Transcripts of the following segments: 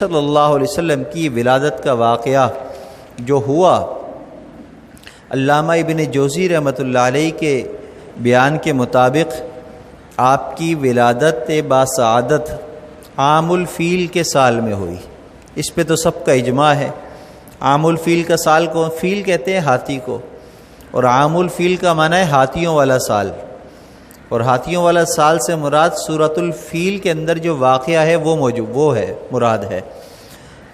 صلی اللہ علیہ وسلم کی ولادت کا واقعہ جو ہوا، علامہ ابن جوزی رحمۃ اللہ علیہ کے بیان کے مطابق آپ کی ولادت باسعادت عام الفیل کے سال میں ہوئی۔ اس پہ تو سب کا اجماع ہے۔ عام الفیل کا سال کو فیل کہتے ہیں ہاتھی کو، اور عام الفیل کا معنی ہے ہاتھیوں والا سال، اور ہاتھیوں والا سال سے مراد سورۃ الفیل کے اندر جو واقعہ ہے وہ ہے مراد ہے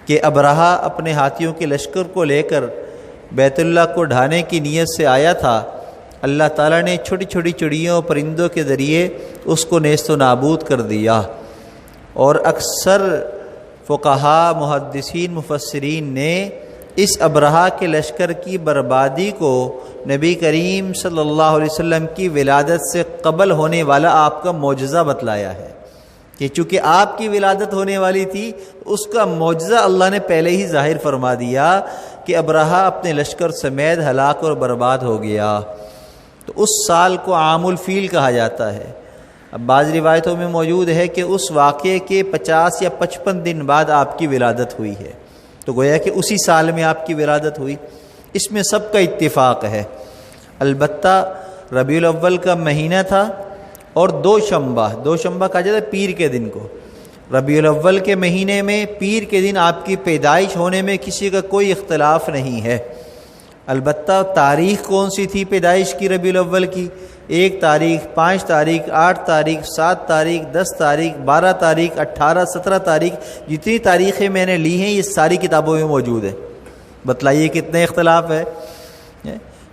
کہ ابرہہ اپنے ہاتھیوں کے لشکر کو لے کر بیت اللہ کو ڈھانے کی نیت سے آیا تھا۔ اللہ تعالیٰ نے چھوٹی چھوٹی چڑیوں پرندوں کے ذریعے اس کو نیست و نابود کر دیا، اور اکثر فقہاء محدثین مفسرین نے اس ابرہہ کے لشکر کی بربادی کو نبی کریم صلی اللہ علیہ وسلم کی ولادت سے قبل ہونے والا آپ کا معجزہ بتلایا ہے کہ چونکہ آپ کی ولادت ہونے والی تھی، اس کا معجزہ اللہ نے پہلے ہی ظاہر فرما دیا کہ ابرہہ اپنے لشکر سمیت ہلاک اور برباد ہو گیا۔ تو اس سال کو عام الفیل کہا جاتا ہے۔ اب بعض روایتوں میں موجود ہے کہ اس واقعے کے 50 یا 55 دن بعد آپ کی ولادت ہوئی ہے، تو گویا کہ اسی سال میں آپ کی ولادت ہوئی۔ اس میں سب کا اتفاق ہے۔ البتہ ربیع الاول کا مہینہ تھا، اور دوشنبہ کہا جاتا ہے پیر کے دن کو۔ ربیع الاول کے مہینے میں پیر کے دن آپ کی پیدائش ہونے میں کسی کا کوئی اختلاف نہیں ہے۔ البتہ تاریخ کون سی تھی پیدائش کی ربیع الاول کی؟ 1 تاریخ، 5 تاریخ، 8 تاریخ، 7 تاریخ، 10 تاریخ، 12 تاریخ، 18، 17 تاریخ، جتنی تاریخیں میں نے لی ہیں یہ ساری کتابوں میں موجود ہے۔ بتلائیے کتنے اختلاف ہے؟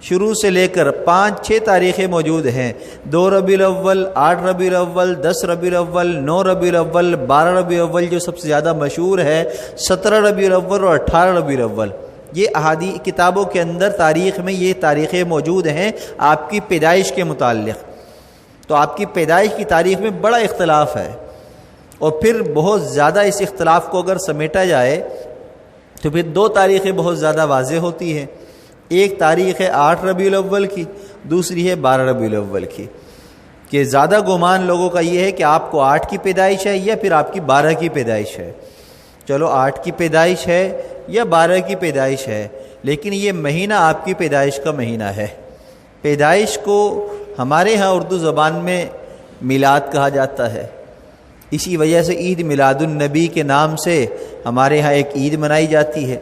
شروع سے لے کر 5-6 تاریخیں موجود ہیں۔ 2 ربیع الاول، 8 ربیع الاول، 10 ربیع الاول، 9 ربیع الاول، 12 ربیع الاول جو سب سے زیادہ مشہور ہے، 17 ربیع الاول اور 18 ربیع الاول۔ یہ احادیث کتابوں کے اندر تاریخ میں یہ تاریخیں موجود ہیں آپ کی پیدائش کے متعلق۔ تو آپ کی پیدائش کی تاریخ میں بڑا اختلاف ہے، اور پھر بہت زیادہ اس اختلاف کو اگر سمیٹا جائے تو پھر 2 تاریخیں بہت زیادہ واضح ہوتی ہیں۔ ایک تاریخ ہے 8 ربیع الاول کی، دوسری ہے 12 ربیع الاول کی، کہ زیادہ گمان لوگوں کا یہ ہے کہ آپ کو 8 کی پیدائش ہے یا پھر آپ کی 12 کی پیدائش ہے۔ چلو 8 کی پیدائش ہے یا 12 کی پیدائش ہے، لیکن یہ مہینہ آپ کی پیدائش کا مہینہ ہے۔ پیدائش کو ہمارے ہاں اردو زبان میں میلاد کہا جاتا ہے، اسی وجہ سے عید میلاد النبی کے نام سے ہمارے ہاں ایک عید منائی جاتی ہے۔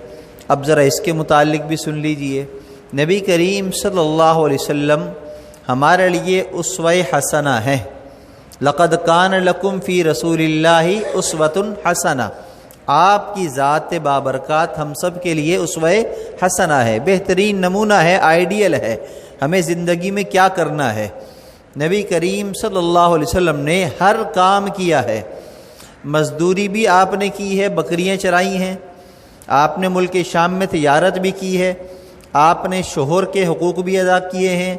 اب ذرا اس کے متعلق بھی سن لیجئے۔ نبی کریم صلی اللہ علیہ وسلم ہمارے لیے اسوہ حسنہ ہے۔ لقد کان لکم فی رسول اللہ اسوۃ حسنہ، آپ کی ذات بابرکات ہم سب کے لیے اسوہ حسنہ ہے، بہترین نمونہ ہے، آئیڈیل ہے، ہمیں زندگی میں کیا کرنا ہے۔ نبی کریم صلی اللہ علیہ وسلم نے ہر کام کیا ہے۔ مزدوری بھی آپ نے کی ہے، بکریاں چرائی ہیں، آپ نے ملک شام میں تجارت بھی کی ہے، آپ نے شوہر کے حقوق بھی ادا کیے ہیں،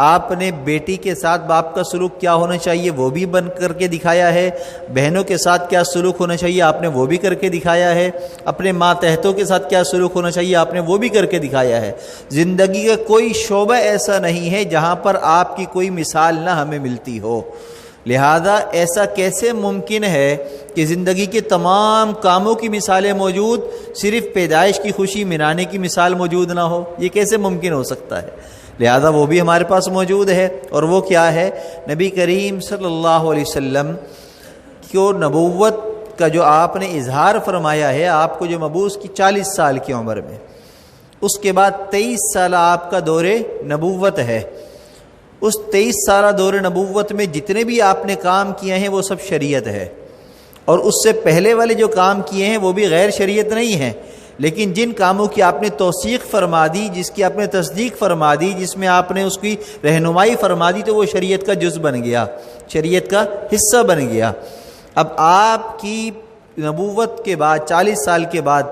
آپ نے بیٹی کے ساتھ باپ کا سلوک کیا ہونا چاہیے وہ بھی بن کر کے دکھایا ہے، بہنوں کے ساتھ کیا سلوک ہونا چاہیے آپ نے وہ بھی کر کے دکھایا ہے، اپنے ماتحتوں کے ساتھ کیا سلوک ہونا چاہیے آپ نے وہ بھی کر کے دکھایا ہے۔ زندگی کا کوئی شعبہ ایسا نہیں ہے جہاں پر آپ کی کوئی مثال نہ ہمیں ملتی ہو۔ لہذا ایسا کیسے ممکن ہے کہ زندگی کے تمام کاموں کی مثالیں موجود، صرف پیدائش کی خوشی منانے کی مثال موجود نہ ہو؟ یہ کیسے ممکن ہو سکتا ہے؟ لہذا وہ بھی ہمارے پاس موجود ہے، اور وہ کیا ہے؟ نبی کریم صلی اللہ علیہ وسلم کو نبوت کا جو آپ نے اظہار فرمایا ہے، آپ کو جو مبعوث کی 40 سال کی عمر میں، اس کے بعد 23 سال آپ کا دور نبوت ہے۔ اس 23 سالہ دور نبوت میں جتنے بھی آپ نے کام کیے ہیں وہ سب شریعت ہے، اور اس سے پہلے والے جو کام کیے ہیں وہ بھی غیر شریعت نہیں ہیں، لیکن جن کاموں کی آپ نے توثیق فرما دی، جس کی آپ نے تصدیق فرما دی، جس میں آپ نے اس کی رہنمائی فرما دی، تو وہ شریعت کا جز بن گیا، شریعت کا حصہ بن گیا۔ اب آپ کی نبوت کے بعد 40 سال کے بعد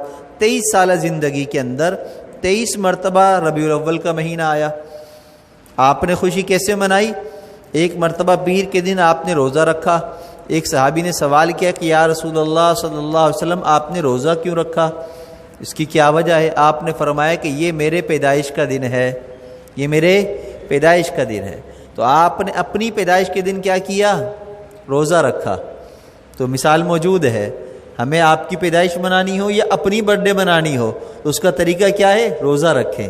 23 سالہ زندگی کے اندر 23 مرتبہ ربیع الاول کا مہینہ آیا۔ آپ نے خوشی کیسے منائی؟ ایک مرتبہ پیر کے دن آپ نے روزہ رکھا۔ ایک صحابی نے سوال کیا کہ یا رسول اللہ صلی اللہ علیہ وسلم آپ نے روزہ کیوں رکھا؟ اس کی کیا وجہ ہے؟ آپ نے فرمایا کہ یہ میرے پیدائش کا دن ہے، یہ میرے پیدائش کا دن ہے۔ تو آپ نے اپنی پیدائش کے دن کیا کیا؟ روزہ رکھا۔ تو مثال موجود ہے۔ ہمیں آپ کی پیدائش منانی ہو یا اپنی برتھ ڈے منانی ہو تو اس کا طریقہ کیا ہے؟ روزہ رکھیں.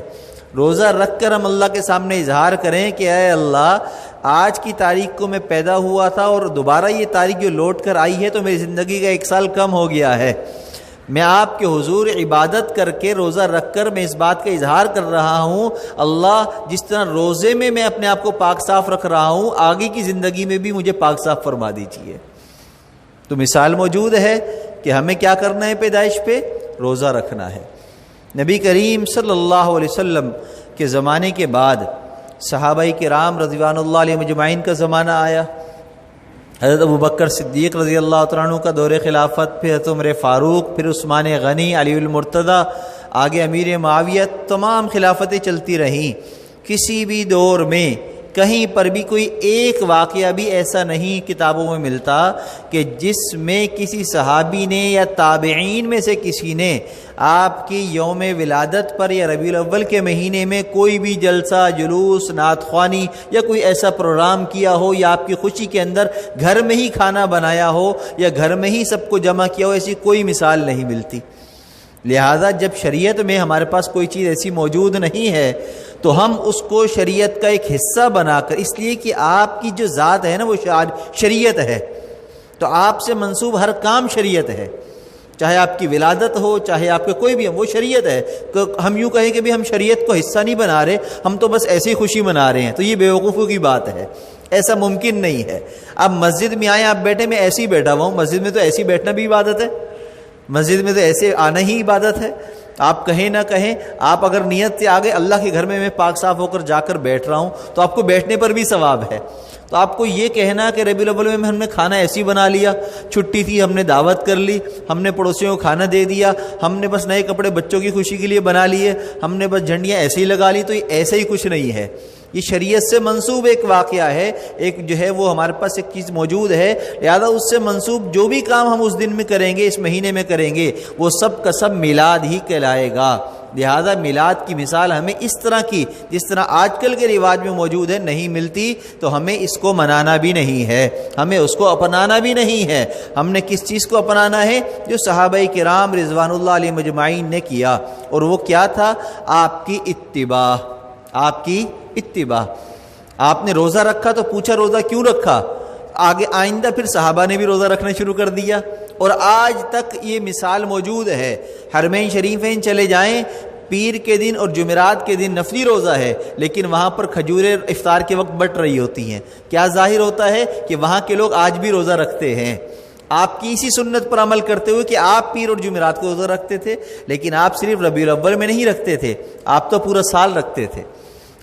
روزہ رکھ کر ہم اللہ کے سامنے اظہار کریں کہ اے اللہ، آج کی تاریخ کو میں پیدا ہوا تھا اور دوبارہ یہ تاریخ جو لوٹ کر آئی ہے تو میری زندگی کا 1 سال کم ہو گیا ہے. میں آپ کے حضور عبادت کر کے روزہ رکھ کر میں اس بات کا اظہار کر رہا ہوں، اللہ جس طرح روزے میں اپنے آپ کو پاک صاف رکھ رہا ہوں، آگے کی زندگی میں بھی مجھے پاک صاف فرما دیجیے. تو مثال موجود ہے کہ ہمیں کیا کرنا ہے؟ پیدائش پہ روزہ رکھنا ہے. نبی کریم صلی اللہ علیہ وسلم کے زمانے کے بعد صحابہ کرام رضوان اللہ علیہ مجمعین کا زمانہ آیا. حضرت ابوبکر صدیق رضی اللہ تعالیٰ عنہ کا دور خلافت، پھر حضرت عمر فاروق، پھر عثمان غنی، علی المرتضیٰ، آگے امیر معاویہ، تمام خلافتیں چلتی رہیں. کسی بھی دور میں کہیں پر بھی کوئی ایک واقعہ بھی ایسا نہیں کتابوں میں ملتا کہ جس میں کسی صحابی نے یا تابعین میں سے کسی نے آپ کی یوم ولادت پر یا ربیع الاول کے مہینے میں کوئی بھی جلسہ، جلوس، نعت خوانی یا کوئی ایسا پروگرام کیا ہو، یا آپ کی خوشی کے اندر گھر میں ہی کھانا بنایا ہو یا گھر میں ہی سب کو جمع کیا ہو. ایسی کوئی مثال نہیں ملتی. لہذا جب شریعت میں ہمارے پاس کوئی چیز ایسی موجود نہیں ہے تو ہم اس کو شریعت کا ایک حصہ بنا کر، اس لیے کہ آپ کی جو ذات ہے نا وہ شریعت ہے، تو آپ سے منسوب ہر کام شریعت ہے، چاہے آپ کی ولادت ہو، چاہے آپ کے کوئی بھی وہ شریعت ہے. ہم یوں کہیں کہ بھی ہم شریعت کو حصہ نہیں بنا رہے، ہم تو بس ایسی خوشی منا رہے ہیں، تو یہ بیوقوفوں کی بات ہے. ایسا ممکن نہیں ہے. اب مسجد میں آئیں، آپ بیٹھے، میں ایسے ہی بیٹھا ہوا ہوں، مسجد میں تو ایسی بیٹھنا بھی عبادت ہے، مسجد میں تو ایسے آنا ہی عبادت ہے. آپ کہیں نہ کہیں، آپ اگر نیت سے آگے اللہ کے گھر میں پاک صاف ہو کر جا کر بیٹھ رہا ہوں تو آپ کو بیٹھنے پر بھی ثواب ہے. تو آپ کو یہ کہنا کہ ربیع الاول میں ہم نے کھانا ایسی بنا لیا، چھٹی تھی ہم نے دعوت کر لی، ہم نے پڑوسیوں کو کھانا دے دیا، ہم نے بس نئے کپڑے بچوں کی خوشی کے لیے بنا لیے، ہم نے بس جھنڈیاں ایسے ہی لگا لی، تو یہ ایسا ہی کچھ نہیں ہے. یہ شریعت سے منسوب ایک واقعہ ہے، ایک جو ہے وہ ہمارے پاس ایک چیز موجود ہے. لہذا اس سے منسوب جو بھی کام ہم اس دن میں کریں گے، اس مہینے میں کریں گے، وہ سب کا سب میلاد ہی کہلائے گا. لہذا میلاد کی مثال ہمیں اس طرح کی جس طرح آج کل کے رواج میں موجود ہے نہیں ملتی، تو ہمیں اس کو منانا بھی نہیں ہے، ہمیں اس کو اپنانا بھی نہیں ہے. ہم نے کس چیز کو اپنانا ہے؟ جو صحابہ کرام رضوان اللہ علیہ مجمعین نے کیا، اور وہ کیا تھا؟ آپ کی اتباع. آپ کی اتباع. آپ نے روزہ رکھا تو پوچھا روزہ کیوں رکھا؟ آگے آئندہ پھر صحابہ نے بھی روزہ رکھنا شروع کر دیا، اور آج تک یہ مثال موجود ہے. حرمین شریفین چلے جائیں، پیر کے دن اور جمعرات کے دن نفلی روزہ ہے، لیکن وہاں پر کھجوریں افطار کے وقت بٹ رہی ہوتی ہیں. کیا ظاہر ہوتا ہے؟ کہ وہاں کے لوگ آج بھی روزہ رکھتے ہیں. آپ کی اسی سنت پر عمل کرتے ہوئے کہ آپ پیر اور جمعرات کو روزہ رکھتے تھے، لیکن آپ صرف ربیع الاول میں نہیں رکھتے تھے، آپ تو پورا سال رکھتے تھے.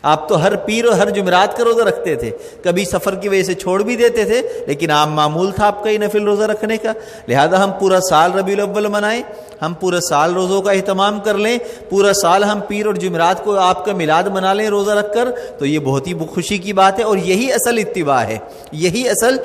آپ تو ہر پیر اور ہر جمعرات کا روزہ رکھتے تھے. کبھی سفر کی وجہ سے چھوڑ بھی دیتے تھے، لیکن عام معمول تھا آپ کا یہ نفل روزہ رکھنے کا. لہذا ہم پورا سال ربیع الاول منائیں، ہم پورا سال روزوں کا اہتمام کر لیں، پورا سال ہم پیر اور جمعرات کو آپ کا میلاد منا لیں روزہ رکھ کر، تو یہ بہت ہی خوشی کی بات ہے. اور یہی اصل اتباع ہے، یہی اصل